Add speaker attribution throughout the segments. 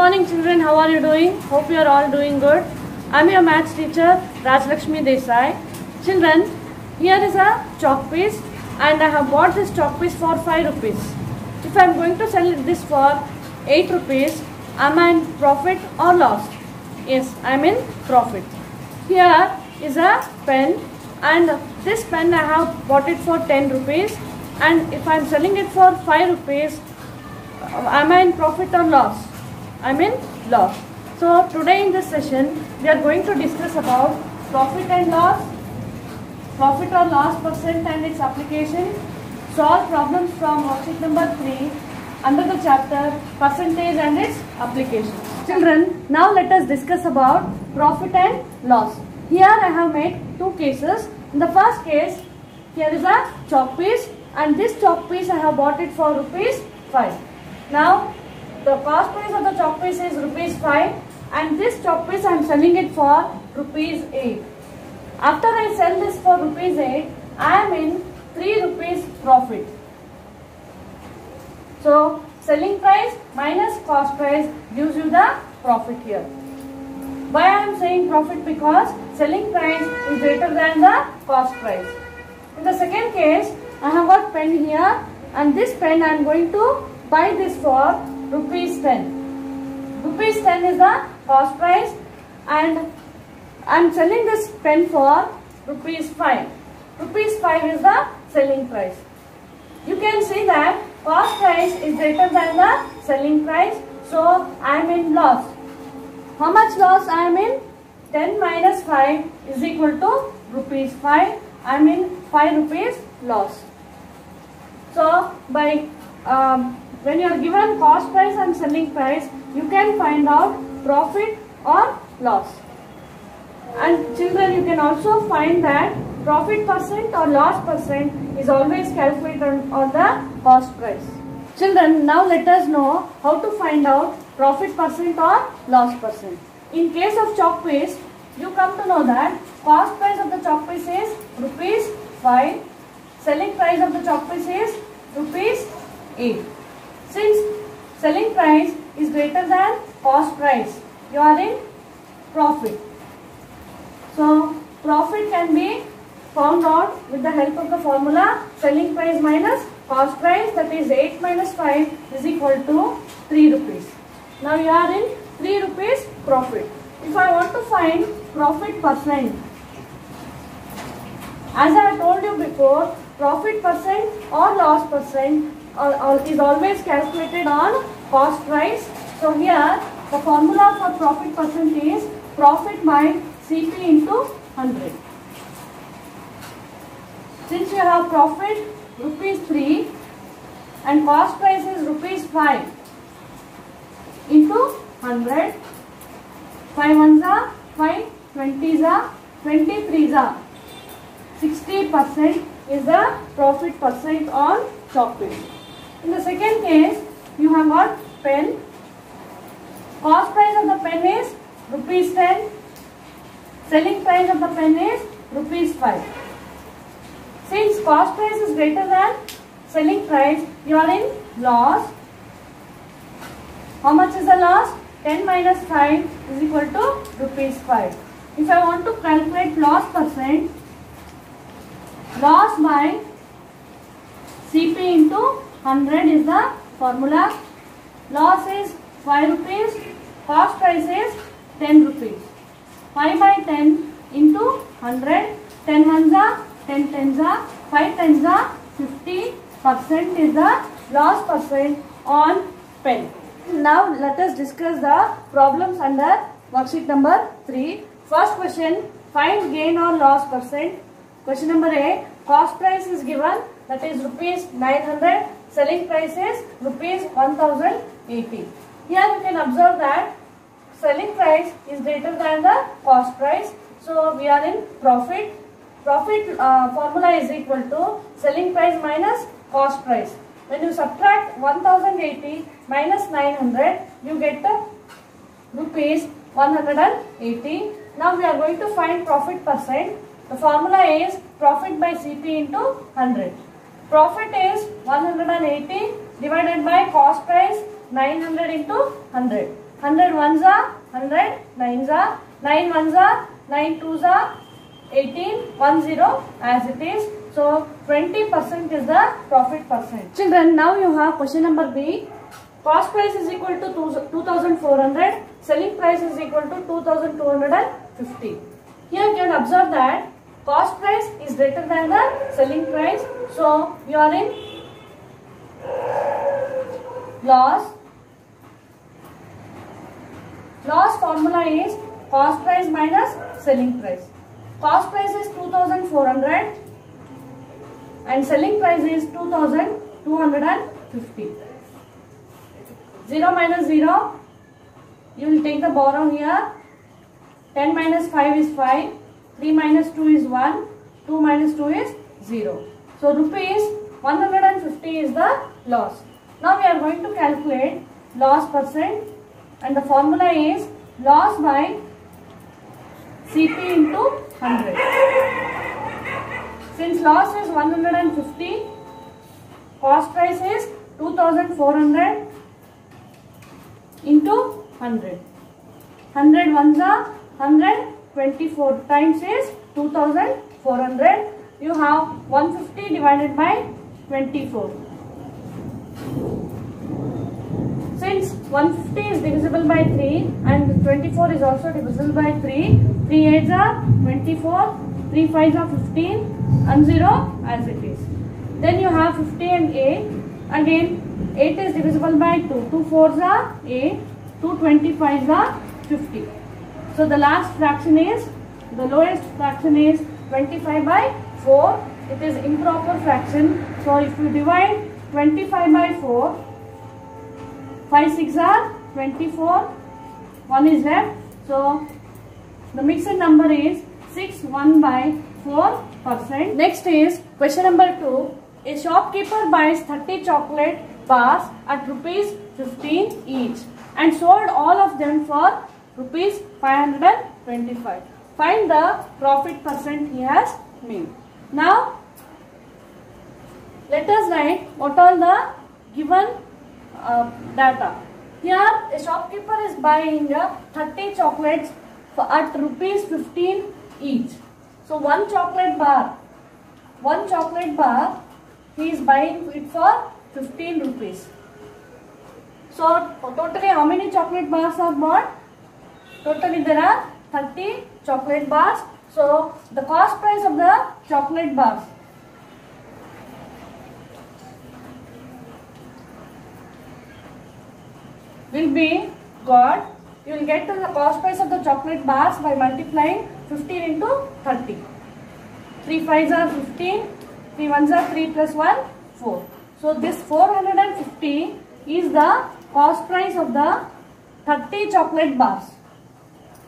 Speaker 1: morning children, how are you doing? Hope you are all doing good. I am your maths teacher Rajlakshmi Desai. Children, here is a chalk piece and I have bought this chalk piece for 5 rupees. If I am going to sell this for 8 rupees, am I in profit or loss? Yes, I am in profit. Here is a pen and this pen I have bought it for 10 rupees and if I am selling it for 5 rupees, am I in profit or loss? I am in loss. So today in this session we are going to discuss about profit and loss, profit or loss percent and its application, solve problems from worksheet number 3 under the chapter percentage and its application. Children, now let us discuss about profit and loss. Here I have made two cases. In the first case, here is a chalk piece and this chalk piece I have bought it for rupees 5. Now the cost price of the chalk piece is rupees 5 and this chalk piece I am selling it for rupees 8. After I sell this for rupees 8, I am in 3 rupees profit. So selling price minus cost price gives you the profit here. Why I am saying profit? Because selling price is greater than the cost price. In the second case, I have got pen here and this pen I am going to buy this for rupees 10. Rupees 10 is the cost price and I am selling this pen for rupees 5. Rupees 5 is the selling price. You can see that cost price is greater than the selling price, so I am in loss. How much loss I am in? 10 minus 5 is equal to rupees 5. I am in 5 rupees loss. So by when you are given cost price and selling price, you can find out profit or loss. And children, you can also find that profit percent or loss percent is always calculated on the cost price. Children, now let us know how to find out profit percent or loss percent. In case of chalk piece, you come to know that cost price of the chalk piece is rupees 5, selling price of the chalk piece is rupees 8. Since selling price is greater than cost price, you are in profit. So profit can be found out with the help of the formula selling price minus cost price, that is 8 minus 5 is equal to 3 rupees. Now you are in 3 rupees profit. If I want to find profit percent, as I have told you before, profit percent or loss percent is always calculated on cost price. So here the formula for profit percent is profit by CP into 100. Since you have profit rupees 3 and cost price is rupees 5 into 100, 5 ones are 5, 20s are 23s are 60% is the profit percent on chalk piece. In the second case, you have got pen. Cost price of the pen is rupees 10. Selling price of the pen is rupees 5. Since cost price is greater than selling price, you are in loss. How much is the loss? 10 minus 5 is equal to rupees 5. If I want to calculate loss percent, loss by CP into 100 is the formula. Loss is 5 rupees, cost price is 10 rupees. 5 by 10 into 100, 10 ones are 10 tens are 5 tens are 50% is the loss percent on pen. Now let us discuss the problems under worksheet number 3. First question, find gain or loss percent. Question number A, cost price is given, that is rupees 900, selling price is rupees 1080. Here you can observe that selling price is greater than the cost price, so we are in profit. Profit formula is equal to selling price minus cost price. When you subtract 1080 minus 900, you get rupees 180. Now we are going to find profit percent. The formula is profit by CP into 100. Profit is 180 divided by cost price 900 into 100. 100 ones are 100, 9s are 9 ones are 9 twos are 18, 10 as it is. So 20% is the profit percent. Children, now you have question number B. Cost price is equal to 2400, selling price is equal to 2250. Here you can observe that cost price is greater than the selling price. So you are in loss. Loss formula is cost price minus selling price. Cost price is 2400 and selling price is 2250. 0 minus 0, you will take the borrow here. 10 minus 5 is 5, 3 minus 2 is 1, 2 minus 2 is 0. So rupees 150 is the loss. Now we are going to calculate loss percent, and the formula is loss by CP into 100. Since loss is 150, cost price is 2400 into 100. 100 ones are 100, 24 times is 2400. You have 150 divided by 24. Since 150 is divisible by 3 and 24 is also divisible by 3, 3 8s are 24, 3 5s are 15 and 0 as it is. Then you have 50 and 8. Again 8 is divisible by 2. 2 4s are 8, 2 25s are 50. So the last fraction is, the lowest fraction is 25 by 4. It is improper fraction. So if you divide 25 by 4, 5 6 are 24, 1 is left. So the mixed number is 6 1 by 4%. Next is question number 2. A shopkeeper buys 30 chocolate bars at rupees 15 each and sold all of them for rupees 525. Find the profit percent he has made. Now let us write what all the given data. Here a shopkeeper is buying 30 chocolates at rupees 15 each. So one chocolate bar he is buying it for 15 rupees. So totally how many chocolate bars are bought? Totally there are 30 chocolate bars. So the cost price of the chocolate bars will be got. You will get to the cost price of the chocolate bars by multiplying 15 into 30. 3 5s are 15, 3 1s are 3 plus 1, 4. So this 450 is the cost price of the 30 chocolate bars.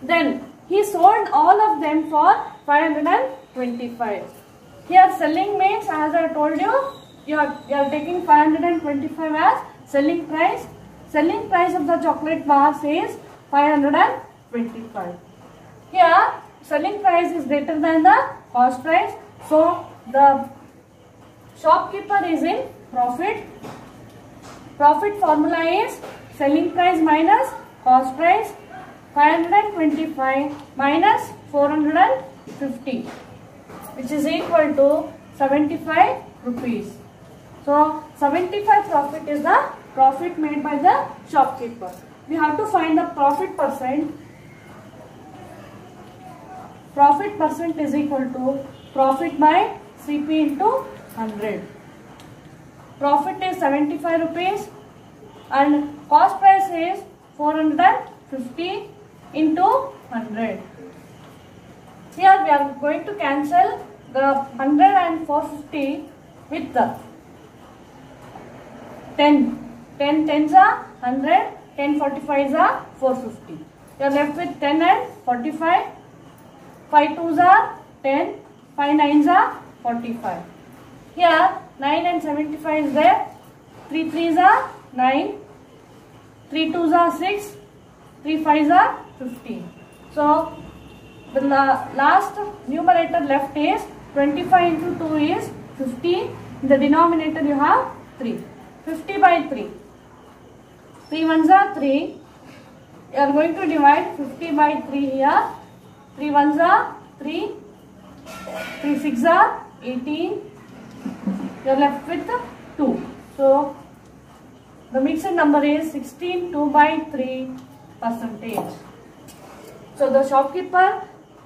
Speaker 1: Then he sold all of them for 525. Here selling means, as I told you are taking 525 as selling price. Selling price of the chocolate bars is 525. Here selling price is greater than the cost price. So the shopkeeper is in profit. Profit formula is selling price minus cost price. 525 minus 450, which is equal to 75 rupees. So 75 profit is the profit made by the shopkeeper. We have to find the profit percent. Profit percent is equal to profit by CP into 100. Profit is 75 rupees and cost price is 450 into 100. Here we are going to cancel the 100 and 450 with the 10. 10 tens are 100, 10 45s are 450. You are left with 10 and 45. 5 2s are 10, 5 9s are 45. Here 9 and 75 is there. 3 3s are 9, 3 2s are 6, 3 5s are 15. So the last numerator left is 25 into 2 is 50. In the denominator you have 3. 50 by 3. 3 ones are 3. You are going to divide 50 by 3 here. 3 ones are 3. 3 6 are 18. You are left with 2. So the mixed number is 16 2 by 3 percentage. So the shopkeeper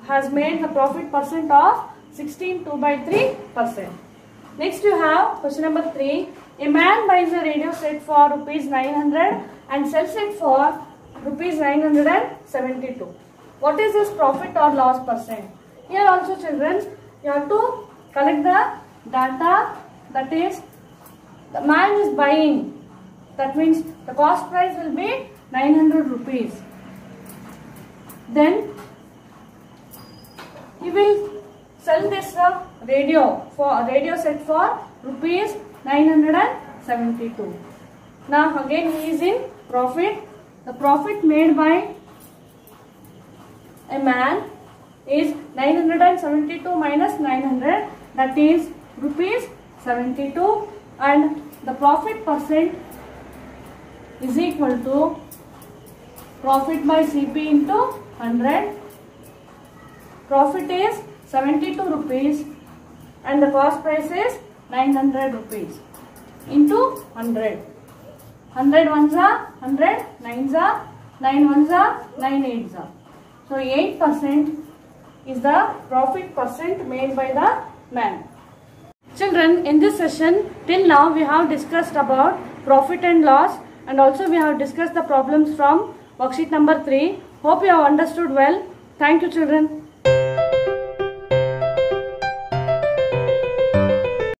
Speaker 1: has made the profit percent of 16 2 by 3%. Next you have question number 3. A man buys a radio set for rupees 900 and sells it for rupees 972. What is his profit or loss percent? Here also children, you have to collect the data, that is the man is buying. That means the cost price will be 900 rupees. Then he will sell this radio set for rupees 972. Now again he is in profit. The profit made by a man is 972 minus 900, that is rupees 72, and the profit percent is equal to profit by CP into 100. Profit is 72 rupees and the cost price is 900 rupees into 100. 100 ones are 100, 9s are 9 ones are 9 8s are. So 8% is the profit percent made by the man. Children, in this session till now we have discussed about profit and loss, and also we have discussed the problems from worksheet number 3. Hope you have understood well. Thank you children.